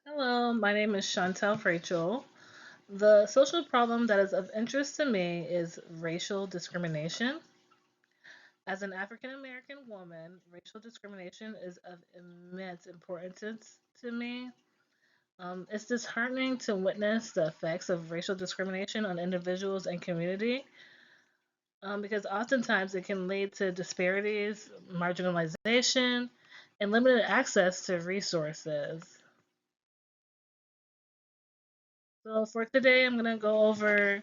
Hello, my name is Chantel Rachel. The social problem that is of interest to me is racial discrimination. As an African American woman, racial discrimination is of immense importance to me. It's disheartening to witness the effects of racial discrimination on individuals and community because oftentimes it can lead to disparities, marginalization, and limited access to resources. So for today, I'm going to go over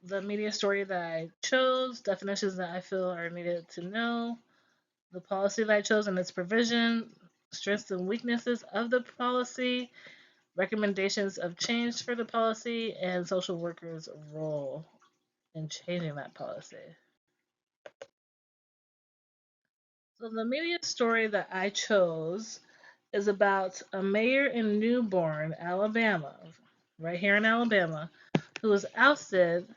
the media story that I chose, definitions that I feel are needed to know, the policy that I chose and its provision, strengths and weaknesses of the policy, recommendations of change for the policy, and social workers' role in changing that policy. So the media story that I chose is about a mayor in Newborn, Alabama, right here in Alabama, who was ousted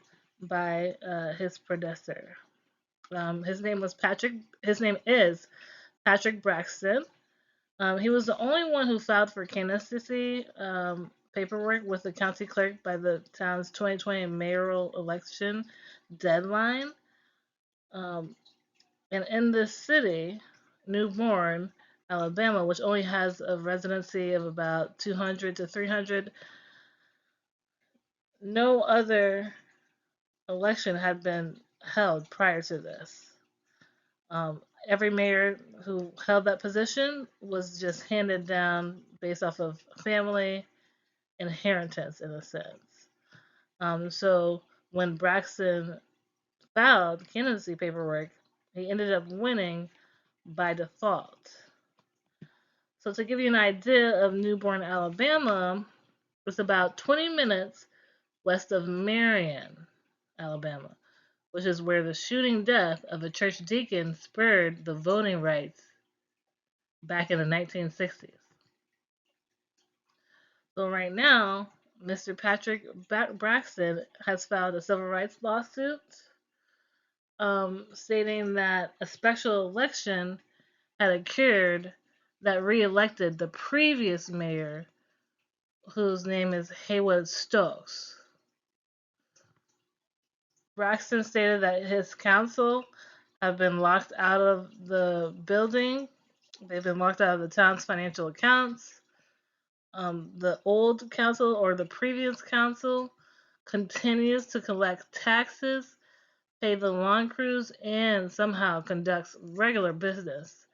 by his predecessor. His name was Patrick. His name is Patrick Braxton. He was the only one who filed for candidacy paperwork with the county clerk by the town's 2020 mayoral election deadline. Um, and in this city, Newborn, Alabama, which only has a residency of about 200 to 300, no other election had been held prior to this. Every mayor who held that position was just handed down based off of family inheritance in a sense. So when Braxton filed candidacy paperwork, he ended up winning by default. So to give you an idea of Newborn, Alabama, it's about 20 minutes west of Marion, Alabama, which is where the shooting death of a church deacon spurred the voting rights back in the 1960s. So right now, Mr. Patrick Braxton has filed a civil rights lawsuit stating that a special election had occurred that reelected the previous mayor, whose name is Haywood Stokes. Braxton stated that his council have been locked out of the building. They've been locked out of the town's financial accounts. The old council or the previous council continues to collect taxes, pay the lawn crews, and somehow conducts regular business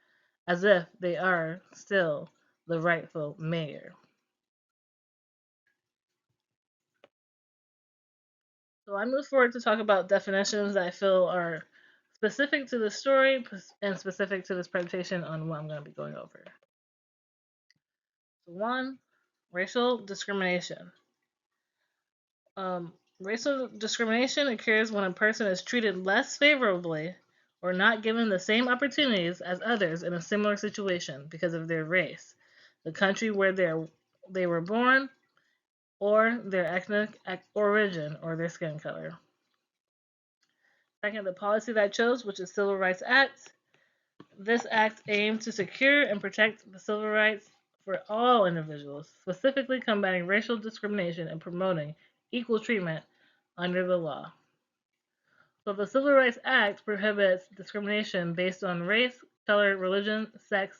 as if they are still the rightful mayor. So I move forward to talk about definitions that I feel are specific to the story and specific to this presentation on what I'm going to be going over. So one, racial discrimination. Racial discrimination occurs when a person is treated less favorably or not given the same opportunities as others in a similar situation because of their race, the country where they were born, or their ethnic origin or their skin color. Second, the policy that I chose, which is Civil Rights Act. This act aims to secure and protect the civil rights for all individuals, specifically combating racial discrimination and promoting equal treatment under the law. So the Civil Rights Act prohibits discrimination based on race, color, religion, sex,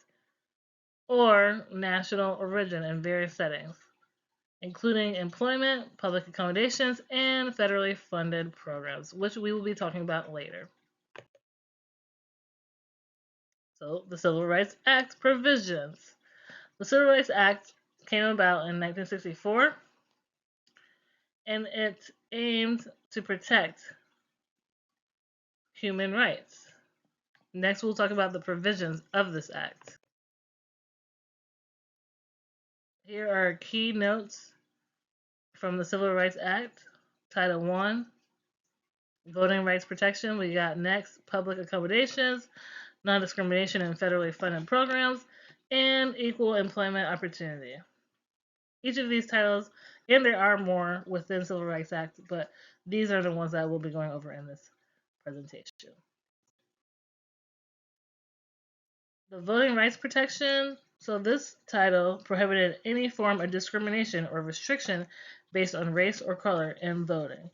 or national origin in various settings, including employment, public accommodations, and federally funded programs, which we will be talking about later. So the Civil Rights Act provisions. The Civil Rights Act came about in 1964 and it aimed to protect human rights. Next, we'll talk about the provisions of this act. Here are key notes from the Civil Rights Act. Title 1, voting rights protection. We got next, public accommodations, non discrimination in federally funded programs, and equal employment opportunity. Each of these titles, and there are more within Civil Rights Act, but these are the ones that we'll be going over in this presentation. The voting rights protection. So this title prohibited any form of discrimination or restriction based on race or color in voting.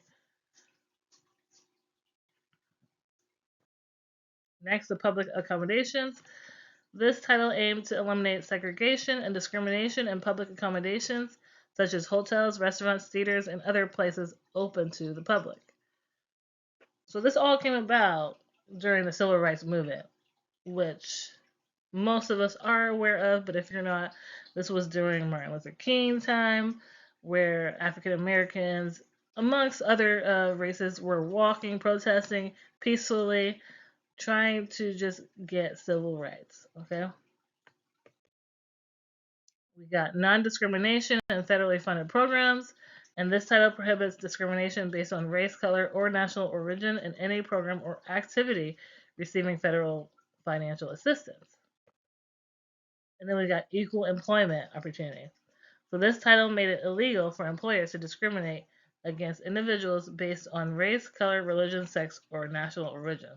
Next, the public accommodations. This title aimed to eliminate segregation and discrimination in public accommodations, such as hotels, restaurants, theaters, and other places open to the public. So this all came about during the Civil Rights Movement, which most of us are aware of, but if you're not, this was during Martin Luther King time, where African Americans, amongst other races, were walking, protesting peacefully, trying to just get civil rights. Okay, we got non-discrimination and federally funded programs, and this title prohibits discrimination based on race, color, or national origin in any program or activity receiving federal financial assistance. And then we got equal employment opportunity. So this title made it illegal for employers to discriminate against individuals based on race, color, religion, sex, or national origin.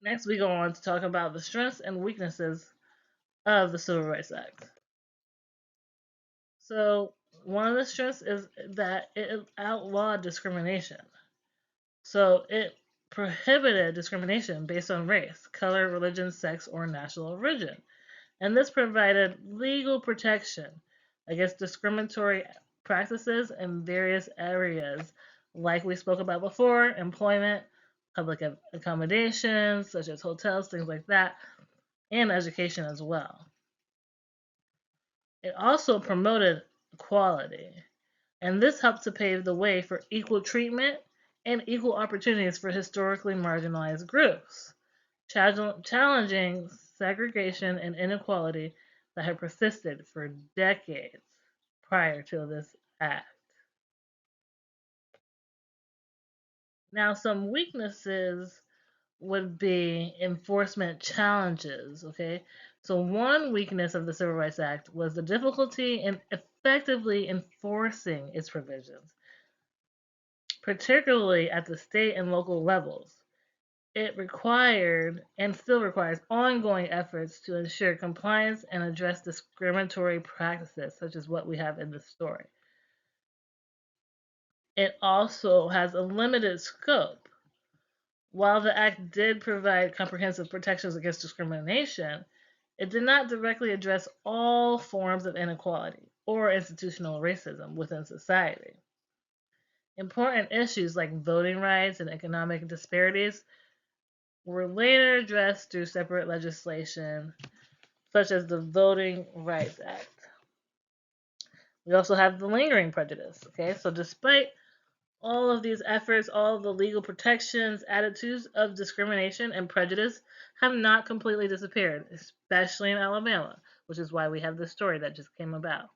Next, we go on to talk about the strengths and weaknesses of the Civil Rights Act. So, one of the strengths is that it outlawed discrimination. So, it prohibited discrimination based on race, color, religion, sex, or national origin. And this provided legal protection against discriminatory practices in various areas, like we spoke about before employment, public accommodations, such as hotels, things like that, and education as well. It also promoted equality, and this helped to pave the way for equal treatment and equal opportunities for historically marginalized groups, challenging segregation and inequality that had persisted for decades prior to this act. Now, some weaknesses would be enforcement challenges, okay? So, one weakness of the Civil Rights Act was the difficulty in effectively enforcing its provisions, particularly at the state and local levels. It required and still requires ongoing efforts to ensure compliance and address discriminatory practices, such as what we have in this story. It also has a limited scope. While the Act did provide comprehensive protections against discrimination, it did not directly address all forms of inequality or institutional racism within society. Important issues like voting rights and economic disparities were later addressed through separate legislation, such as the Voting Rights Act. We also have the lingering prejudice. Okay, so despite all of these efforts, all of the legal protections, attitudes of discrimination and prejudice have not completely disappeared, especially in Alabama, which is why we have this story that just came about.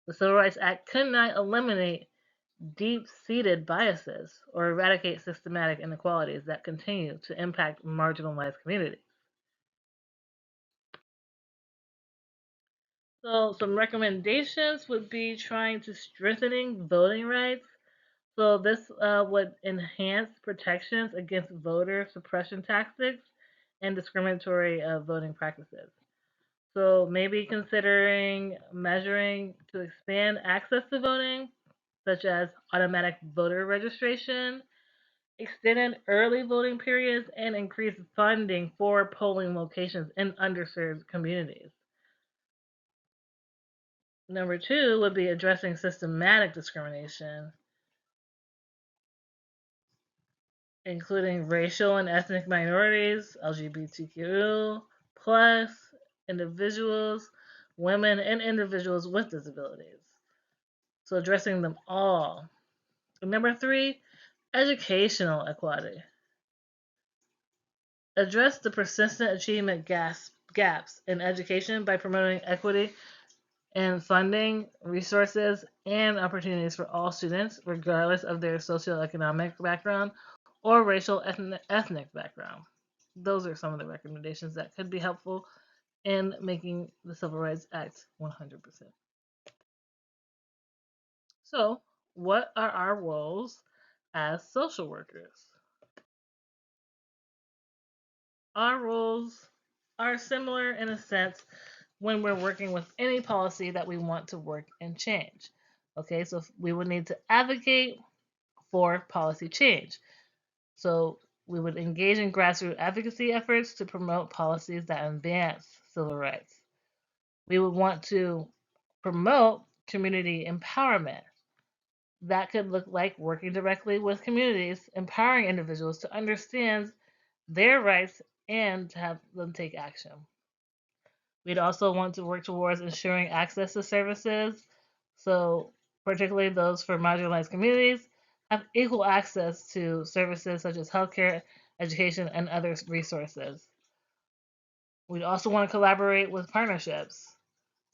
The Civil Rights Act could not eliminate deep seated biases or eradicate systematic inequalities that continue to impact marginalized communities. So, some recommendations would be trying to strengthening voting rights. So, this would enhance protections against voter suppression tactics and discriminatory voting practices. So, maybe considering measuring to expand access to voting, such as automatic voter registration, extended early voting periods, and increased funding for polling locations in underserved communities. Number two would be addressing systematic discrimination, including racial and ethnic minorities, LGBTQ plus individuals, women, and individuals with disabilities. So addressing them all. And number three, educational equality. Address the persistent achievement gaps in education by promoting equity and funding, resources, and opportunities for all students, regardless of their socioeconomic background or racial ethnic background. Those are some of the recommendations that could be helpful in making the Civil Rights Act 100%. So, what are our roles as social workers? our rules are similar in a sense when we're working with any policy that we want to work and change. Okay, so we would need to advocate for policy change. So we would engage in grassroots advocacy efforts to promote policies that advance civil rights. We would want to promote community empowerment. That could look like working directly with communities, empowering individuals to understand their rights and to have them take action. We'd also want to work towards ensuring access to services, so particularly those for marginalized communities have equal access to services such as healthcare, education, and other resources. We'd also want to collaborate with partnerships,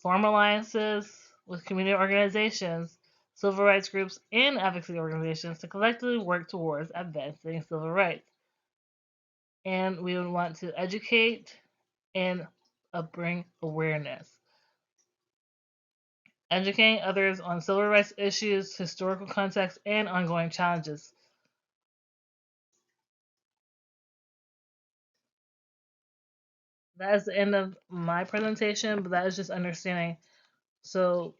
form alliances with community organizations, civil rights groups, and advocacy organizations to collectively work towards advancing civil rights. And we would want to educate and bring awareness. Educating others on civil rights issues, historical context, and ongoing challenges. That is the end of my presentation, but that is just understanding. So,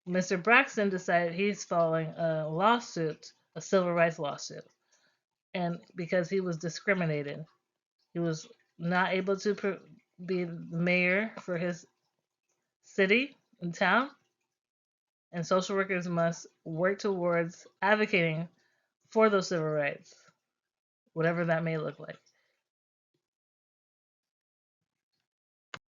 Mr. Braxton decided he's following a lawsuit, a civil rights lawsuit, and because he was discriminated, he was not able to be the mayor for his city and town, and social workers must work towards advocating for those civil rights, whatever that may look like.